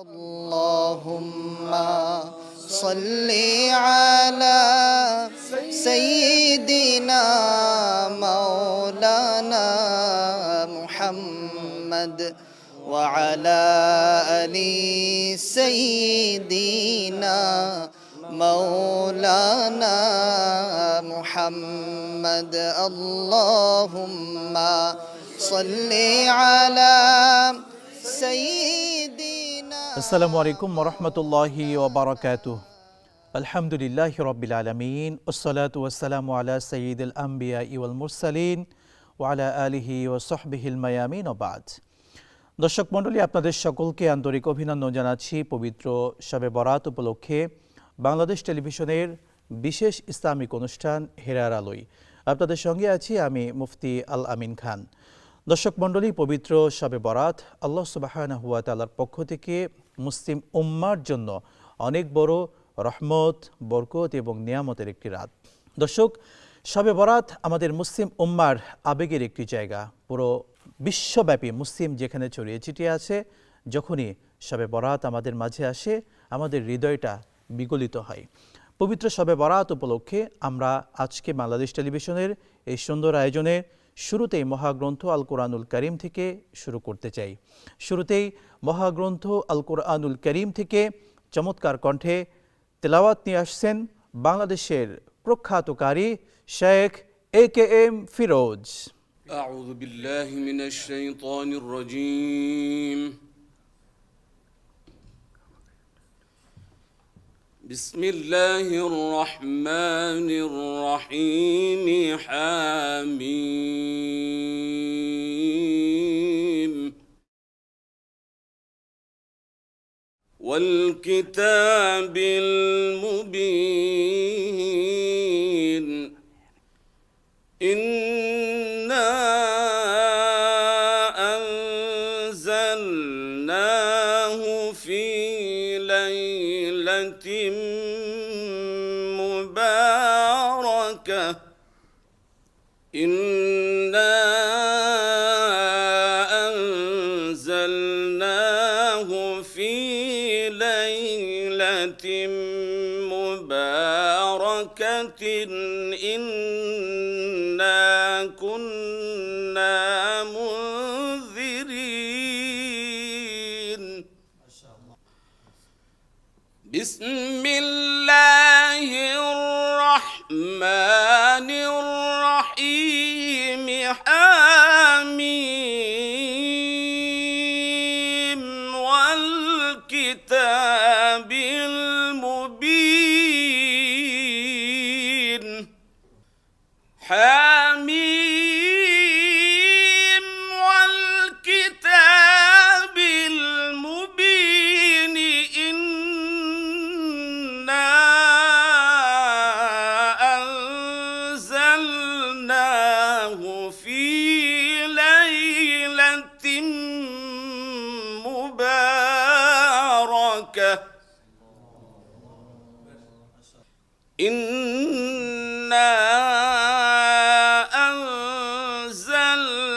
اللهم صل على سيدنا مولانا محمد وعلى آل سيدنا مولانا محمد اللهم صل على سيدنا আসসালামু আলাইকুম ওয়া রাহমাতুল্লাহি ওয়া বারাকাতুহু আলহামদুলিল্লাহি রাব্বিল আলামিন ওয়াসসালাতু ওয়াসসালামু আলা সাইয়্যিদিল আমবিয়াই ওয়াল মুরসালিন ওয়া আলা আলিহি ওয়া সাহবিহিল মায়ামিন ওয়া বাদ। দর্শক মণ্ডলী, আপনাদের সকলকে আন্তরিক অভিনন্দন জানাচ্ছি পবিত্র শবে বরাত উপলক্ষে বাংলাদেশ টেলিভিশনের বিশেষ ইসলামিক অনুষ্ঠান হেরার আলোয়। আপনাদের সঙ্গে আছি আমি মুফতি আল আমিন খান। দর্শক মণ্ডলী, পবিত্র শবে বরাত আল্লাহ সুবহানাহু ওয়া তাআলার পক্ষ থেকে মুসলিম উম্মার জন্য অনেক বড় রহমত, বরকত এবং নিয়ামতের একটি রাত। দর্শক, শবে বরাত আমাদের মুসলিম উম্মার আবেগের একটি জায়গা। পুরো বিশ্বব্যাপী মুসলিম যেখানে ছড়িয়ে ছিটিয়ে আছে, যখনই শবে বরাত আমাদের মাঝে আসে আমাদের হৃদয়টা বিগলিত হয়। পবিত্র শবে বরাত উপলক্ষে আমরা আজকে বাংলাদেশ টেলিভিশনের এই সুন্দর আয়োজনে শুরুতেই মহাগ্রন্থ আল কোরআনুল কারীম থেকে শুরু করতে চাই। শুরুতেই মহাগ্রন্থ আল কোরআনুল কারীম থেকে চমৎকার কণ্ঠে তেলাওয়াত নিয়ে আসছেন বাংলাদেশের প্রখ্যাত কারি শেখ AKM ফিরোজ। আউযু বিল্লাহি মিনাশ শাইতানির রাজীম। বিসমিল্লাহির রহমানির রহিম। হামিম ওয়াল কিতাবিল মুবিন। ইন্না আনজালনাহু ফি লাইলাতিন মুবারাকাহ। ইন্না আনজালনাহু ফি লাইলাতিন মুবারাকাতিন। ইন্না কুন্না মুনযিরিন। বিসমিল্লাহির রহমানির রহিম। হামিম ওয়াল কিতাবিল মুবিন। حميم والكتاب المبين. إنا أنزلناه في ليلة مباركة. إنا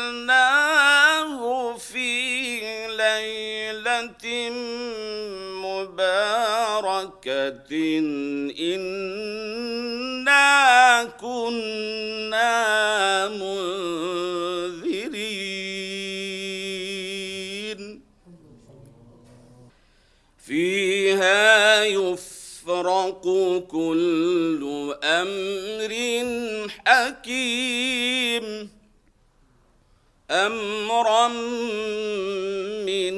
أنزلناه في ليلة مباركة. إنا كنا منذرين. فيها يفرق كل أمر حكيم. أمرا من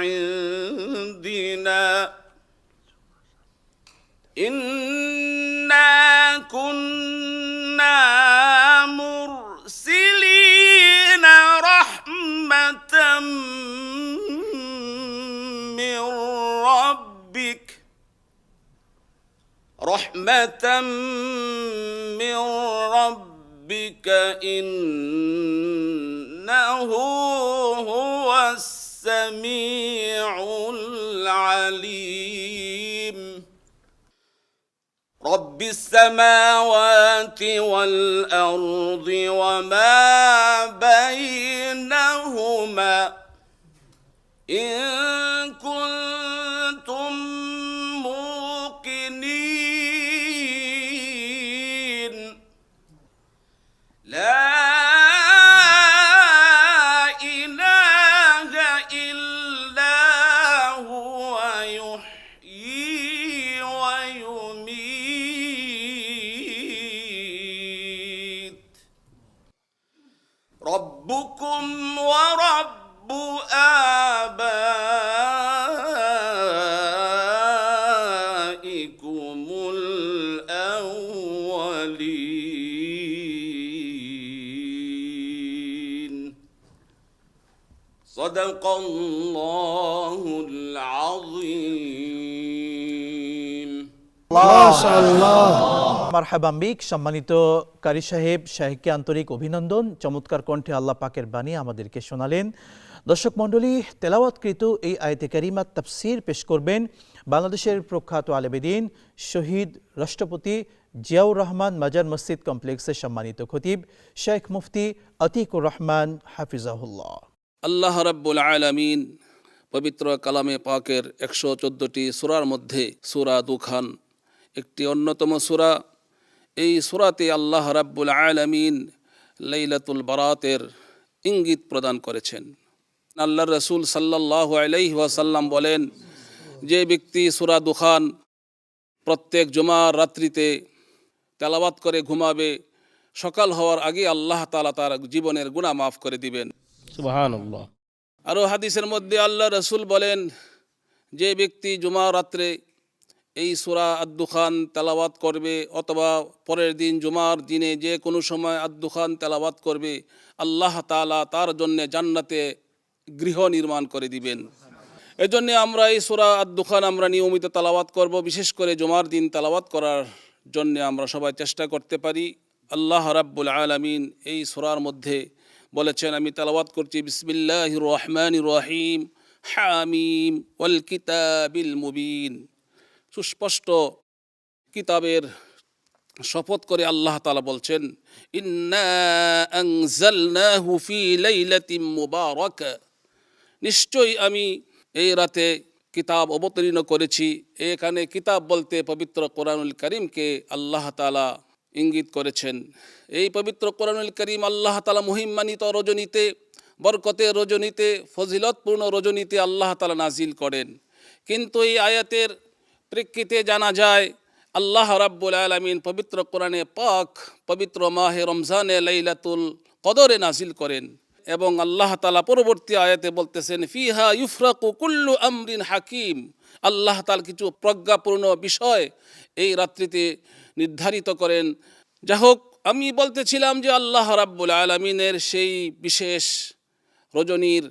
عندنا. إنا كنا مرسلين رحمة من ربك. رحمة من ربك. إنه هو السميع العليم. رب السماوات والأرض وما بينهما إن كنتم صدق الله العظيم মারহাবাম বিক। সম্মানিত কারি সাহেব, শাহেখকে আন্তরিক অভিনন্দন। চমৎকার কণ্ঠে আল্লাহ পাকের বাণী আমাদেরকে শোনালেন। দর্শক মণ্ডলী, তেলাওয়াতকৃত এই আয়াতে কারিমাত তাফসীর পেশ করবেন বাংলাদেশের প্রখ্যাত আলেমেদিন শহীদ রাষ্ট্রপতি জিয়াউর রহমান মাজার মসজিদ কমপ্লেক্সের সম্মানিত খতিব শেখ মুফতি আতিকুর রহমান হাফিজাহুল্লাহ। আল্লাহ রাব্বুল আলামিন পবিত্র কালামে পাকের 114টি সূরার মধ্যে সূরা দুখান একটি অন্যতম সূরা। এই সূরাতে আল্লাহ রাব্বুল আলামিন লাইলাতুল বারাতের ইঙ্গিত প্রদান করেছেন। আল্লাহর রাসূল সাল্লাল্লাহু আলাইহি ওয়াসাল্লাম বলেন, যে ব্যক্তি সূরা দুখান প্রত্যেক জুমার রাত্রিতে তেলাওয়াত করে ঘুমাবে, সকাল হওয়ার আগে আল্লাহ তাআলা তার জীবনের গুনাহ মাফ করে দিবেন। সুবহানাল্লাহ। আরও হাদিসের মধ্যে আল্লাহ রসুল বলেন, যে ব্যক্তি জুমা রাত্রে এই সূরা আদ-দুখান তেলাওয়াত করবে অথবা পরের দিন জুমার দিনে যে কোনো সময় আদ-দুখান তেলাওয়াত করবে, আল্লাহ তাআলা তার জন্য জান্নাতে গৃহ নির্মাণ করে দিবেন। এজন্য আমরা এই সূরা আদ-দুখান আমরা নিয়মিত তেলাওয়াত করব। বিশেষ করে জুমার দিন তেলাওয়াত করার জন্য আমরা সবাই চেষ্টা করতে পারি। আল্লাহ রাব্বুল আলামিন এই সূরার মধ্যে বলেছেন, আমি তেলাওয়াত করছি, বিসমিল্লাহির রহমানির রহিম, হামিম ওয়াল কিতাবিল মুবিন। সুস্পষ্ট কিতাবের শপথ করে আল্লাহ তাআলা বলছেন, ইন্না আনজালনাহু ফি লাইলাতিন মুবারাকা, নিশ্চয়ই আমি এই রাতে কিতাব অবতীর্ণ করেছি। এখানে কিতাব বলতে পবিত্র কোরআনুল কারীমকে আল্লাহ তাআলা ইঙ্গিত করেছেন। এই পবিত্র কোরআনুল কারীম আল্লাহ তাআলা মহিমান্বিত রজনীতে, বরকতের রজনীতে, ফজিলতপূর্ণ রজনীতে আল্লাহ তাআলা নাজিল করেন। কিন্তু এই আয়াতের প্রেক্ষিতে জানা যায় আল্লাহ রাব্বুল আলামিন পবিত্র কোরআনে পাক পবিত্র মাহে রমজানে লাইলাতুল কদরে নাজিল করেন এবং আল্লাহ তাআলা পরবর্তী আয়াতে বলতেছেন, ফিহা ইউফরাকু কুল্লু আমরিন হাকিম। আল্লাহ তাআলা কিছু প্রজ্ঞাপূর্ণ বিষয় এই রাত্রিতে নির্ধারিত করেন। যাই হোক, আমি বলতেছিলাম যে আল্লাহ রাব্বুল আলামিনের সেই বিশেষ রজনীর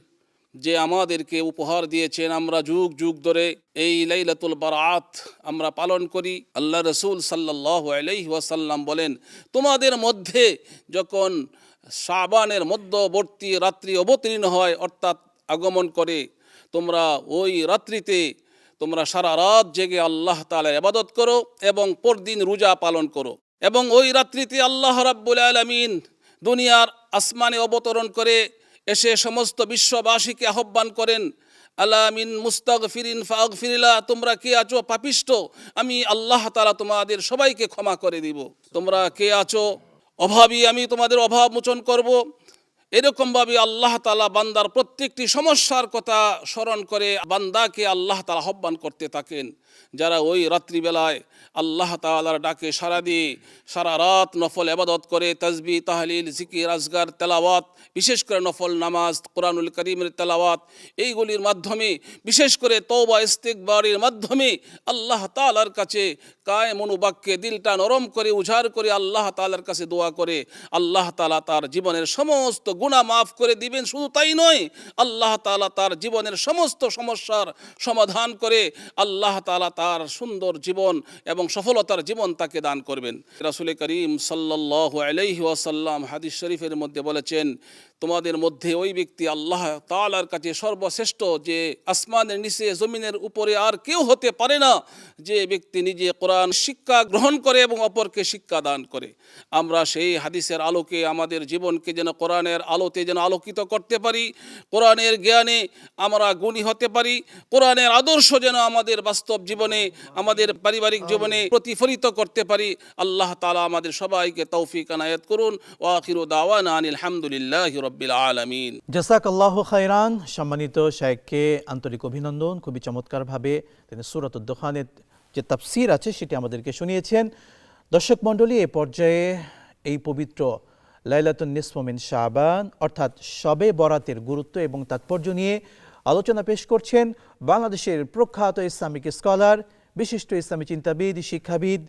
যে আমাদেরকে উপহার দিয়েছেন, আমরা যুগ যুগ ধরে এই লাইলাতুল বারাত আমরা পালন করি। আল্লাহ রসুল সাল্লাল্লাহু আলাইহি ওয়াসাল্লাম বলেন, তোমাদের মধ্যে যখন শাবানের মধ্যবর্তী রাত্রি অবতীর্ণ হয় অর্থাৎ আগমন করে, তোমরা ওই রাত্রিতে তোমরা সারা রাত জেগে আল্লাহ তাআলার ইবাদত করো এবং পরদিন রোজা পালন করো। এবং ওই রাত্রিতে আল্লাহ রাব্বুল আলামিন দুনিয়ার আসমানে অবতরণ করে এসে সমস্ত বিশ্ববাসীকে আহ্বান করেন, আলা মিন মুস্তাগফিরিন ফাগফিরিলা, তোমরা কে আছো পাপিষ্ট, আমি আল্লাহ তাআলা তোমাদের সবাইকে ক্ষমা করে দিব। তোমরা কে আছো অভাবী, আমি তোমাদের অভাব মোচন করব। এরকমভাবে আল্লাহ তাআলা বান্দার প্রত্যেকটি সমস্যার কথা স্মরণ করে বান্দাকে আল্লাহ তাআলা আহ্বান করতে থাকেন। যারা ওই রাত্রিবেলায় আল্লাহ তাআলার ডাকে সাড়া দিয়ে সারা রাত নফল ইবাদত করে, তাসবিহ, তাহলিল, জিকির, আজগার, তেলাওয়াত, বিশেষ করে নফল নামাজ, কোরআনুল কারীমের তেলাওয়াত, এইগুলির মাধ্যমে বিশেষ করে তওবা ইস্তিগফারের মাধ্যমে আল্লাহ তাআলার কাছে কায়ে মনোবাক্যে দিলটা নরম করে উজাড় করে আল্লাহ তাআলার কাছে দোয়া করে, আল্লাহ তাআলা তার জীবনের সমস্ত গুনাহ মাফ করে দিবেন। শুধু তাই নয়, আল্লাহ তাআলা তার জীবনের সমস্ত সমস্যার সমাধান করে আল্লাহ তাআলা তার সুন্দর জীবন এবং সফলতার জীবন তাকে দান করবেন। রাসূল করিম সাল্লাল্লাহু আলাইহি ওয়াসাল্লাম হাদিস শরীফের মধ্যে বলেছেন, তোমাদের মধ্যে ওই ব্যক্তি আল্লাহ তাআলার কাছে সর্বশ্রেষ্ঠ, যে আসমানের নিচে জমিনের উপরে আর কেউ হতে পারে না, যে ব্যক্তি নিজে কোরআন শিক্ষা গ্রহণ করে এবং অপরকে শিক্ষা দান করে। আমরা সেই হাদিসের আলোকে আমাদের জীবনকে যেন কোরআনের আলোতে যেন আলোকিত করতে পারি, কোরআনের জ্ঞানে আমরা গুণী হতে পারি, কোরআনের আদর্শ যেন আমাদের বাস্তব জীবনে, আমাদের পারিবারিক জীবনে প্রতিফলিত করতে পারি। আল্লাহ তাআলা আমাদের সবাইকে তৌফিক আনায়াত করুন। ওয়া আখিরু দাওয়ানা আনিল হামদুলিল্লাহি রাব্বিল আলামিন। জাযাকাল্লাহু খাইরান। সম্মানিত শাইখকে আন্তরিক অভিনন্দন। খুবই চমৎকারভাবে তিনি সূরাত আদ-দুখানের যে তাফসীর আছে সেটি আমাদেরকে শুনিয়েছেন। দর্শক মণ্ডলী, এ পর্যায়ে এই পবিত্র লাইলাতুন নিসফ মিন শাবান অর্থাৎ শবে বরাতের গুরুত্ব এবং তাৎপর্য নিয়ে আলোচনা পেশ করছেন বাংলাদেশের প্রখ্যাত ইসলামিক স্কলার, বিশিষ্ট ইসলামী চিন্তাবিদ, শিক্ষাবিদ,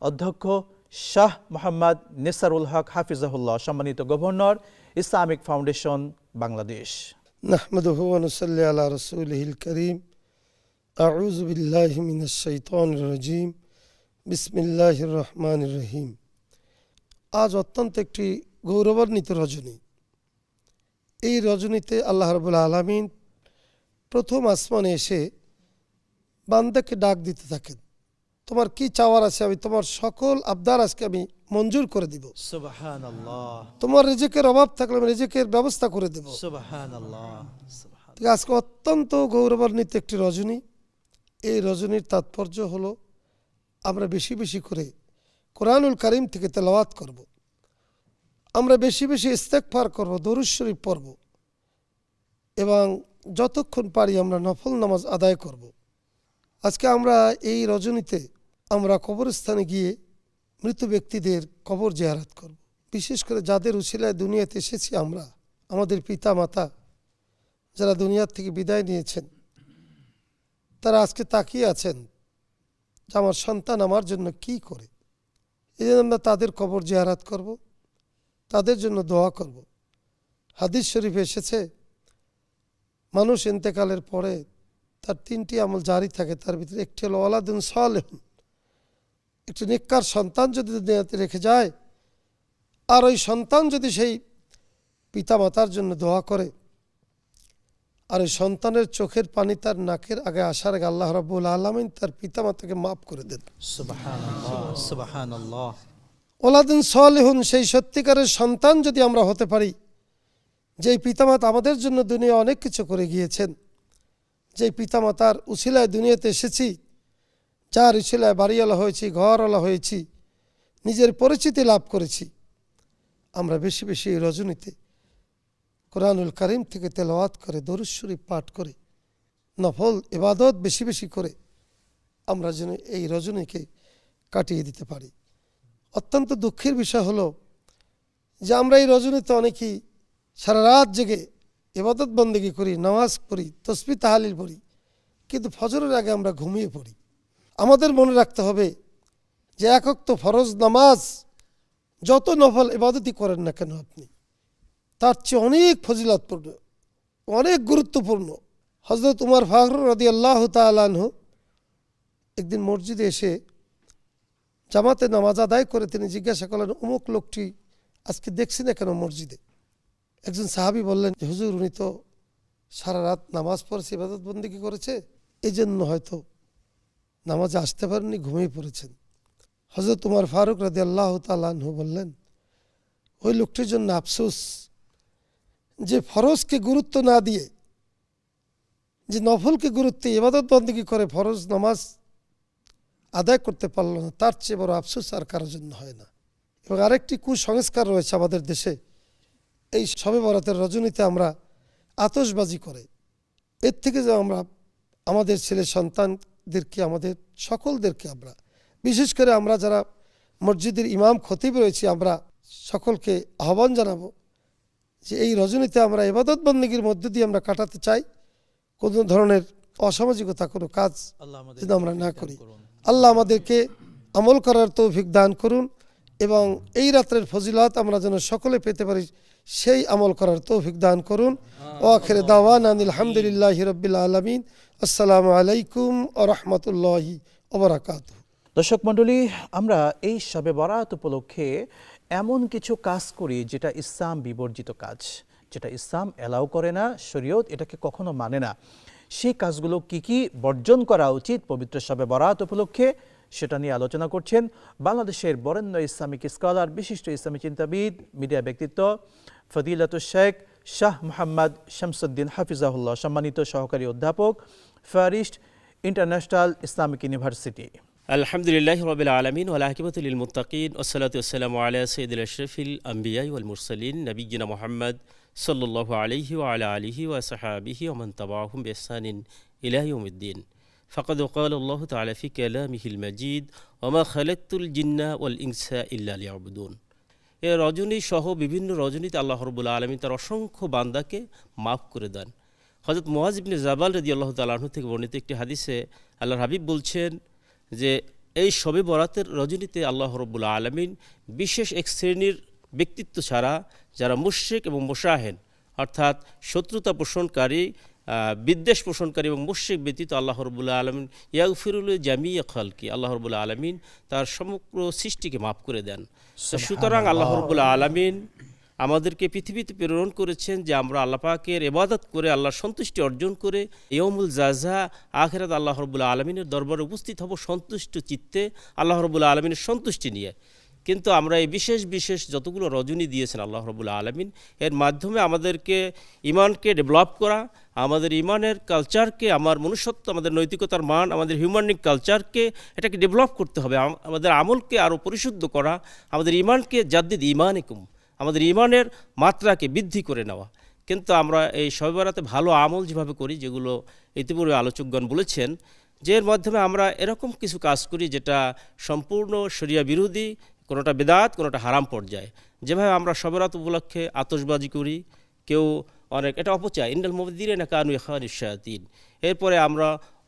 অধ্যক্ষ শাহ মোহাম্মদ নেসারুল হক হাফিজাহুল্লাহ, সম্মানিত গভর্নর, ইসলামিক ফাউন্ডেশন বাংলাদেশ। نحمده ونصلي على رسوله الكريم أعوذ بالله من الشيطان الرجيم بسم الله الرحمن الرحيم আজ অত্যন্ত একটি গৌরবান্বিত রজনী। এই রজনীতে আল্লাহ রাব্বুল আলামিন প্রথম আসমানে এসে বান্দাকে ডাক দিতে থাকেন, তোমার কি চাওয়ার আছে আমি তোমার সকল আবদার আজকে আমি মঞ্জুর করে দিব। সুবহানাল্লাহ, তোমার রিজিকের অভাব থাকলে আমি রিজিকের ব্যবস্থা করে দেব। সুবহানাল্লাহ। আজকে অত্যন্ত গৌরবান্বিত একটি রজনী। এই রজনীর তাৎপর্য হলো আমরা বেশি বেশি করে কোরআনুল কারীম থেকে তেলাওয়াত করব, আমরা বেশি বেশি ইস্তেগফার করব, দরুদ শরীফ পড়ব এবং যতক্ষণ পারি আমরা নফল নামাজ আদায় করব। আজকে আমরা এই রজনীতে আমরা কবরস্থানে গিয়ে মৃত ব্যক্তিদের কবর জিয়ারত করব। বিশেষ করে যাদের উসিলায় দুনিয়াতে এসেছি আমরা, আমাদের পিতা মাতা যারা দুনিয়ার থেকে বিদায় নিয়েছেন, তারা আজকে তাকিয়ে আছেন যে আমার সন্তান আমার জন্য কি করে। এই জন্য আমরা তাদের কবর জিয়ারত করব, তাদের জন্য দোয়া করব। হাদিস শরীফে এসেছে মানুষ ইন্তেকালের পরে তার 3টি আমল জারি থাকে, তার ভিতরে একটি হলো ওয়ালাদুন সালেহুন, একটি নেককার সন্তান যদি দুনিয়াতে রেখে যায় আর ওই সন্তান যদি সেই পিতামাতার জন্য দোয়া করে আর ওই সন্তানের চোখের পানি তার নাকের আগে আসার আগে আল্লাহ রাব্বুল আলামিন তার পিতামাতাকে মাফ করে দেন। সুবহানাল্লাহ, সুবহানাল্লাহ। ওয়ালাদুন সালেহুন, সেই সত্যিকারের সন্তান যদি আমরা হতে পারি, যেই পিতামাতা আমাদের জন্য দুনিয়া অনেক কিছু করে গিয়েছেন, যেই পিতামাতার উসিলায় দুনিয়াতে এসেছি, যার উসিলায় বাড়িওয়ালা হয়েছি, ঘরওয়ালা হয়েছি, নিজের পরিচিতি লাভ করেছি, আমরা বেশি বেশি এই রজনীতে কোরআনুল কারীম থেকে তেলাওয়াত করে, দরুদ শরীফ পাঠ করে, নফল ইবাদত বেশি বেশি করে আমরা যেন এই রজনীকে কাটিয়ে দিতে পারি। অত্যন্ত দুঃখের বিষয় হলো যে আমরা এই রজনীতে অনেকেই সারা রাত জেগে ইবাদত বন্দেগী করি, নামাজ পড়ি, তাসবিহ তাহলিল পড়ি, কিন্তু ফজরের আগে আমরা ঘুমিয়ে পড়ি। আমাদের মনে রাখতে হবে যে এক ওয়াক্ত ফরজ নামাজ যত নফল ইবাদতই করেন না কেন আপনি, তার চেয়ে অনেক ফজিলতপূর্ণ, অনেক গুরুত্বপূর্ণ। হযরত উমর ফারুক রাদিয়াল্লাহু তাআলা আনহু একদিন মসজিদে এসে জামাতে নামাজ আদায় করে তিনি জিজ্ঞাসা করলেন, অমুক লোকটি আজকে দেখছি না কেন মসজিদে? একজন সাহাবী বললেন, হুজুর উনি তো সারা রাত নামাজ পড়েছে, ইবাদত বন্দেগী করেছে, এই জন্য হয়তো নামাজে আসতে পারেননি, ঘুমিয়ে পড়েছেন। হযরত উমর ফারুক রাদিয়াল্লাহু তাআলা আনহু বললেন, ওই লোকটির জন্য আফসোস যে ফরজকে গুরুত্ব না দিয়ে, যে নফলকে গুরুত্ব ইবাদত বন্দেগী করে ফরজ নামাজ আদায় করতে পারল না, তার চেয়ে বড় আফসোস আর কারোর জন্য হয় না। এবং আরেকটি কুসংস্কার রয়েছে আমাদের দেশে, এই শবে বরাতের রজনীতে আমরা আতশবাজি করে, এর থেকে যে আমরা আমাদের ছেলে সন্তানদেরকে, আমাদের সকলদেরকে আমরা, বিশেষ করে আমরা যারা মসজিদের ইমাম খতিব রয়েছি, আমরা সকলকে আহ্বান জানাবো যে এই রজনীতে আমরা ইবাদত বন্দেগীর মধ্য দিয়ে আমরা কাটাতে চাই। কোনো ধরনের অসামাজিকতা কোনো কাজ যেন আমরা না করি। আল্লাহ আমাদেরকে আমল করার তৌফিক দান করুন এবং এই রাত্রের ফজিলত আমরা যেন সকলে পেতে পারি, সেই আমল করার তৌফিক দান করুন। ওয়াখির দাওয়ানা আলহামদুলিল্লাহি রাব্বিল আলামিন। আসসালামু আলাইকুম ওয়া রাহমাতুল্লাহি ওয়া বারাকাতুহু। দর্শক মণ্ডলী, আমরা এই শবে বরাত উপলক্ষে এমন কিছু কাজ করি যেটা ইসলাম বিবর্জিত কাজ, যেটা ইসলাম অ্যালাউ করে না, শরীয়ত এটাকে কখনো মানে না। সেই কাজগুলো কি কি বর্জন করা উচিত পবিত্র শবে বরাত উপলক্ষে, সেটা নিয়ে আলোচনা করছেন বাংলাদেশের বরেণ্য ইসলামিক স্কলার, বিশিষ্ট ইসলামী চিন্তাবিদ, মিডিয়া ব্যক্তিত্ব ফদিলাতুশ শেখ শাহ মোহাম্মদ শামসুদ্দিন হাফিজাহুল্লাহ, সম্মানিত সহকারী অধ্যাপক, ফারিস্ট ইন্টারন্যাশনাল ইসলামিক ইউনিভার্সিটি। আলহামদুলিল্লাহ রাব্বিল আলামিন ওয়াল আকিবাতু লিল মুত্তাকিন ওয়াসসালাতু ওয়াসসালামু আলা সাইয়্যিদিল আশরাফিল আম্বিয়া ওয়াল মুরসালিন নবিয়্যিনা মুহাম্মদ সাল্লাল্লাহু আলাইহি ওয়া আলা আলিহি ওয়া সাহবিহি ওয়া মান তাবাআহুম বিইহসানিন ইলা ইয়াউমিদ্দিন। ফাকাদ ক্বালা আল্লাহু তাআলা ফি কালামিহিল মাজিদ ওয়া মা খালাকতুল জিন্না ওয়াল ইনসা ইল্লা লিয়াবুদুন। এই রজনী সহ বিভিন্ন রজনীতে আল্লাহ রাব্বুল আলামিন তার অসংখ্য বান্দাকে মাফ করে দেন। হযরত মুআয ইবনে জাবাল রাদিয়াল্লাহু তাআলা আনহু থেকে বর্ণিত একটি হাদিসে আল্লাহর হাবিব বলছেন যে এই শবে বরাতের রজনীতে আল্লাহ রাব্বুল আলামিন বিশেষ এক শ্রেণীর ব্যক্তিত্ব ছাড়া, যারা মুশরিক এবং মুশাহেন অর্থাৎ শত্রুতা পোষণকারী, বিদ্বেষ পোষণকারী এবং মুশরিক ব্যতীত আল্লাহ রাব্বুল আলামিন ইয়াগফিরুল জামিয়া খালকি, আল্লাহ রাব্বুল আলামিন তার সমগ্র সৃষ্টিকে মাফ করে দেন। তো সুতরাং আল্লাহ রাব্বুল আলামিন আমাদেরকে পৃথিবীতে প্রেরণ করেছেন যে আমরা আল্লাহ পাকের ইবাদত করে আল্লাহর সন্তুষ্টি অর্জন করে ইয়াউমুল জাযা আখিরাত আল্লাহ রাব্বুল আলামিনের দরবারে উপস্থিত হব সন্তুষ্ট চিত্তে, আল্লাহ রাব্বুল আলামিনের সন্তুষ্টি নিয়ে। কিন্তু আমরা এই বিশেষ বিশেষ যতগুলো রজনী দিয়েছেন আল্লাহ রাব্বুল আলামিন, এর মাধ্যমে আমাদেরকে ইমানকে ডেভেলপ করা, আমাদের ইমানের কালচারকে, আমার মনুষ্যত্ব, আমাদের নৈতিকতার মান, আমাদের হিউম্যানিক কালচারকে এটাকে ডেভেলপ করতে হবে, আমাদের আমলকে আরও পরিশুদ্ধ করা, আমাদের ইমানকে জাদ্দিদ ইমানিকুম, আমাদের ইমানের মাত্রাকে বৃদ্ধি করে নেওয়া। কিন্তু আমরা এই শবে বরাতে ভালো আমল যেভাবে করি, যেগুলো ইতিপূর্বে আলোচকগণ বলেছেন, যে এর মাধ্যমে আমরা এরকম কিছু কাজ করি যেটা সম্পূর্ণ শরিয়া বিরোধী, কোনোটা বেদাত, কোনোটা হারাম পর্যায়ে। যেভাবে আমরা শবে বরাত উপলক্ষে আতশবাজি করি, কেউ অনেক এটা অপচয়, ইন্নাল মুবাযযিরিনা কানু ইখওয়ানাশ শায়াতিন। এরপরে আমরা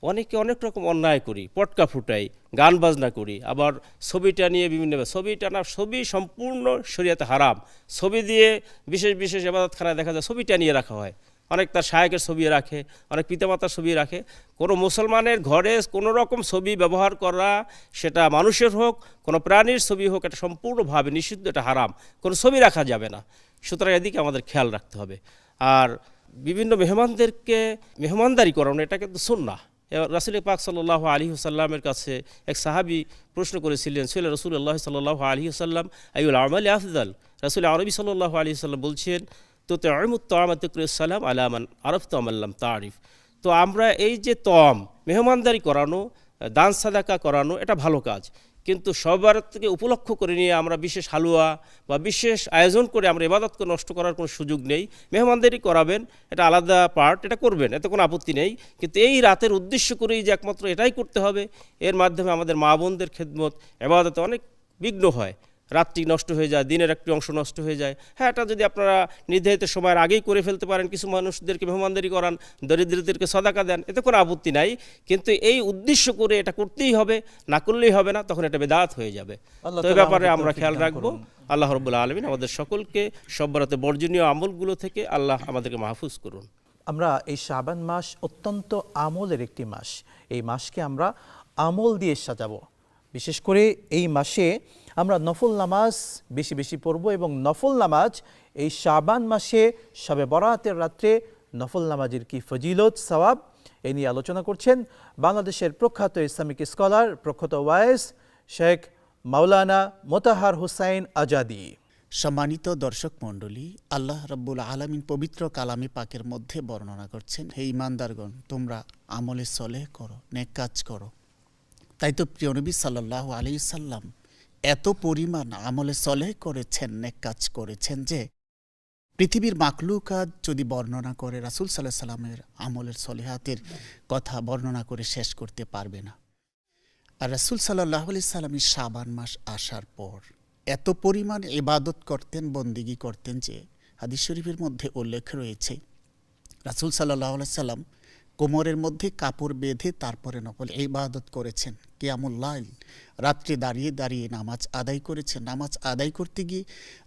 অনেকে অনেক রকম অন্যায় করি, পটকা ফুটাই, গান বাজনা করি, আবার ছবিটা নিয়ে বিভিন্ন ছবি টানা, ছবি সম্পূর্ণ শরিয়াতে হারাম। ছবি দিয়ে বিশেষ বিশেষ ইবাদতখানায় দেখা যায় ছবিটা নিয়ে রাখা হয়, অনেক তার শায়েকের ছবি রাখে, অনেক পিতামাতার ছবি রাখে। কোনো মুসলমানের ঘরে কোনো রকম ছবি ব্যবহার করা, সেটা মানুষের হোক, কোনো প্রাণীর ছবি হোক, এটা সম্পূর্ণভাবে নিষিদ্ধ, এটা হারাম, কোনো ছবি রাখা যাবে না। সুতরাং এদিকে আমাদের খেয়াল রাখতে হবে। আর বিভিন্ন মেহমানদেরকে মেহমানদারি করানো, এটা কিন্তু সুন্নাহ। রাসূল পাক সাল্লাল্লাহু আলাইহি ওয়াসাল্লামের কাছে এক সাহাবী প্রশ্ন করেছিলেন, ছিল রাসূলুল্লাহ সাল্লাল্লাহু আলাইহি ওয়াসাল্লাম আইয়ুল আমালি আফদাল। রাসূল আরবি সাল্লাল্লাহু আলাইহি ওয়াসাল্লাম বলছেন, তো তু'ইমুত তা'আমা তাকরিস সালাম আলা মান আরাফতা ওয়া মান লাম তা'রিফ। তো আমরা এই যে মেহমানদারি করানো, দান সাদাকা করানো, এটা ভালো কাজ, কিন্তু সবার থেকে উপলক্ষ করে নিয়ে আমরা বিশেষ হালুয়া বা বিশেষ আয়োজন করে আমরা ইবাদতকে নষ্ট করার কোনো সুযোগ নেই। মেহমানদারি করাবেন, এটা আলাদা পার্ট, এটা করবেন, এতে কোনো আপত্তি নেই। কিন্তু এই রাতের উদ্দেশ্য করেই যে একমাত্র এটাই করতে হবে, এর মাধ্যমে আমাদের মা বোনদের খেদমত, ইবাদতে অনেক বিঘ্ন হয়, রাতটি নষ্ট হয়ে যায়, দিনের একটি অংশ নষ্ট হয়ে যায়। হ্যাঁ, এটা যদি আপনারা নির্ধারিত সময়ের আগেই করে ফেলতে পারেন, কিছু মানুষদেরকে মেহমানদারি করান, দরিদ্রদেরকে সাদাকা দেন, এতে কোনো আপত্তি নাই। কিন্তু এই উদ্দেশ্য করে এটা করতেই হবে, না করলেই হবে না, তখন এটা বেদাত হয়ে যাবে। তো এই ব্যাপারে আমরা খেয়াল রাখবো। আল্লাহ রাব্বুল আলামিন আমাদের সকলকে শবে বরাতে বর্জনীয় আমলগুলো থেকে আল্লাহ আমাদেরকে মাহফুজ করুন। আমরা এই শাবান মাস অত্যন্ত আমলের একটি মাস। এই মাসকে আমরা আমল দিয়ে সাজাবো। বিশেষ করে এই মাসে আমরা নফল নামাজ বেশি বেশি পড়ব, এবং নফল নামাজ এই শাবান মাসে শবে বরাতের রাত্রে নফল নামাজের কি ফজিলত, সওয়াব, এ নিয়ে আলোচনা করছেন বাংলাদেশের প্রখ্যাত ইসলামিক স্কলার, প্রখ্যাত ওয়াইজ শেখ মাওলানা মোতাহার হোসাইন আজাদি। সম্মানিত দর্শক মণ্ডলী, আল্লাহ রাব্বুল আলামিন পবিত্র কালামে পাকের মধ্যে বর্ণনা করছেন, হে ঈমানদারগণ, তোমরা আমলে সলেহ করো, নেক কাজ করো। তাই তো প্রিয় নবী সাল্লাল্লাহু আলাইহি সাল্লাম এত পরিমাণ আমলে সলেহ করেছেন, নেক কাজ করেছেন, যে পৃথিবীর মাখলুকাত যদি বর্ণনা করে রাসূল সাল্লাল্লাহু আলাইহি সাল্লামের আমলের সলেহাতের কথা বর্ণনা করে শেষ করতে পারবে না। আর রাসূল সাল্লাল্লাহু আলাইহি সাল্লামের শাবান মাস আসার পর এত পরিমাণ ইবাদত করতেন, বন্দিগি করতেন, যে হাদিস শরীফের মধ্যে উল্লেখ রয়েছে রাসূল সাল্লাল্লাহু আলাইহি সাল্লাম কোমরের মধ্যে কাপড় বেঁধে তারপরে নফল ইবাদত করেছেন। কিয়ামুল লাইল, রাত্রে দাঁড়িয়ে দাঁড়িয়ে নামাজ আদায় করেছেন। নামাজ আদায় করতে গিয়ে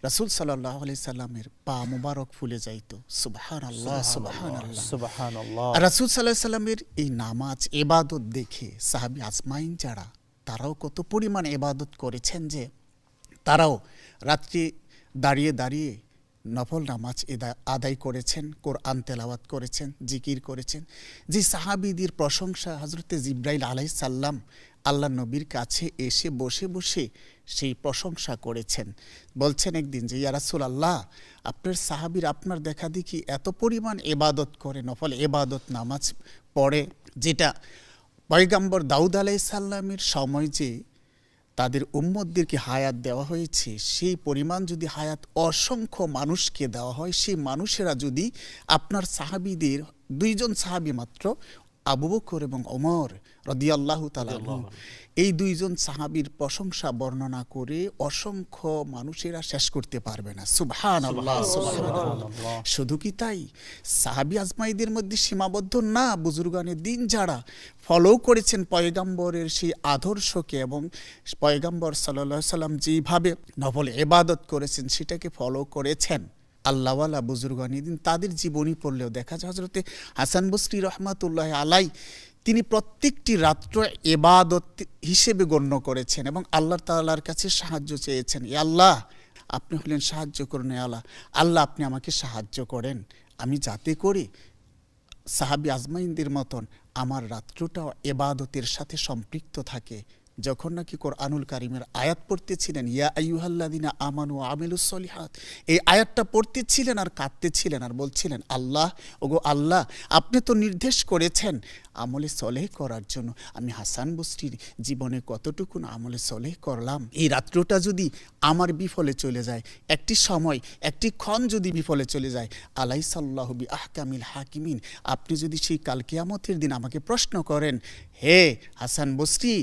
রাসূল সাল্লাল্লাহু আলাইহি সাল্লামের পা মুবারক ফুলে যাইত। সুবহানাল্লাহ, সুবহানাল্লাহ, সুবহানাল্লাহ। রাসূল সাল্লাল্লাহু আলাইহি সাল্লামের এই নামাজ ইবাদত দেখে সাহাবী আজমাইন যারা, তারাও কত পরিমাণ ইবাদত করেছেন, যে তারাও রাত্রে দাঁড়িয়ে দাঁড়িয়ে নফল নামাজ আদায় করেছেন, কোরআন তেলাওয়াত করেছেন, জিকির করেছেন। যে সাহাবীদের প্রশংসা হযরতে জিবরাইল আলাইহিস সালাম আল্লাহ নবীর কাছে এসে বসে বসে সেই প্রশংসা করেছেন। বলছেন একদিন যে, ইয়া রাসূলুল্লাহ, আপনার সাহাবীর আপনার দেখা দেখি এত পরিমাণ ইবাদত করে, নফল ইবাদত নামাজ পড়ে, যেটা পয়গম্বর দাউদ আলাইহিস সালামের সময় যে তাদের উম্মতদেরকে হায়াত দেওয়া হয়েছে, সেই পরিমাণ যদি হায়াত অসংখ্য মানুষকে দেওয়া হয়, সেই মানুষেরা যদি আপনার সাহাবীদের দুইজন সাহাবী মাত্র, আবু বকর এবং ওমর রাদিয়াল্লাহু তাআলা আনহু, এই দুইজন সাহাবীর প্রশংসা বর্ণনা করে অসংখ্য মানুষেরা শেষ করতে পারবে না। সুবহানাল্লাহ, সুবহানাল্লাহ। শুধু কি তাই, সাহাবী আজমাইদের মধ্যে সীমাবদ্ধ না, বুজুর্গানে দিন যারা ফলো করেছেন পয়গম্বরের সেই আদর্শকে, এবং পয়গম্বর সাল্লাল্লাহু আলাইহি সাল্লাম যেভাবে নফল ইবাদত করেছেন সেটাকে ফলো করেছেন, আল্লাহওয়ালা বুজুর্গানি দিন তাদের জীবনী পড়লেও দেখা যায় হযরতে হাসান বসরি রহমাতুল্লাহ আলাই তিনি প্রত্যেকটি রাত্র ইবাদত হিসেবে গণ্য করেছেন এবং আল্লাহ তাআলার কাছে সাহায্য চেয়েছেন। ইয়া আল্লাহ, আপনি হলেন সাহায্য করুন। আল্লাহ আল্লাহ আপনি আমাকে সাহায্য করেন, আমি যাতে করে সাহাবী আজমাইনদের মতন আমার রাত্রটাও ইবাদতের সাথে সম্পৃক্ত থাকে। যখন নাকি কোরআনুল কারীমের আয়াত পড়তেছিলেন, ইয়া আইয়ুহাল্লাযিনা আমানু ওয়া আমিলুস সলিহাত, এই আয়াতটা পড়তেছিলেন আর কাঁদতেছিলেন আর বলছিলেন, আল্লাহ, ওগো আল্লাহ, আপনি তো নির্দেশ করেছেন আমলে সলেহ করার জন্য। আমি হাসান বসরির জীবনে কতটুকু না আমলে সলেহ করলাম, এই রাত্রটা যদি আমার বিফলে চলে যায়, একটি সময় একটি ক্ষণ যদি বিফলে চলে যায়, আলাইসাল্লাহু বিআহকামিল হাকিমিন, আপনি যদি সেই কাল কিয়ামতের দিন আমাকে প্রশ্ন করেন, হে হাসান বসরি,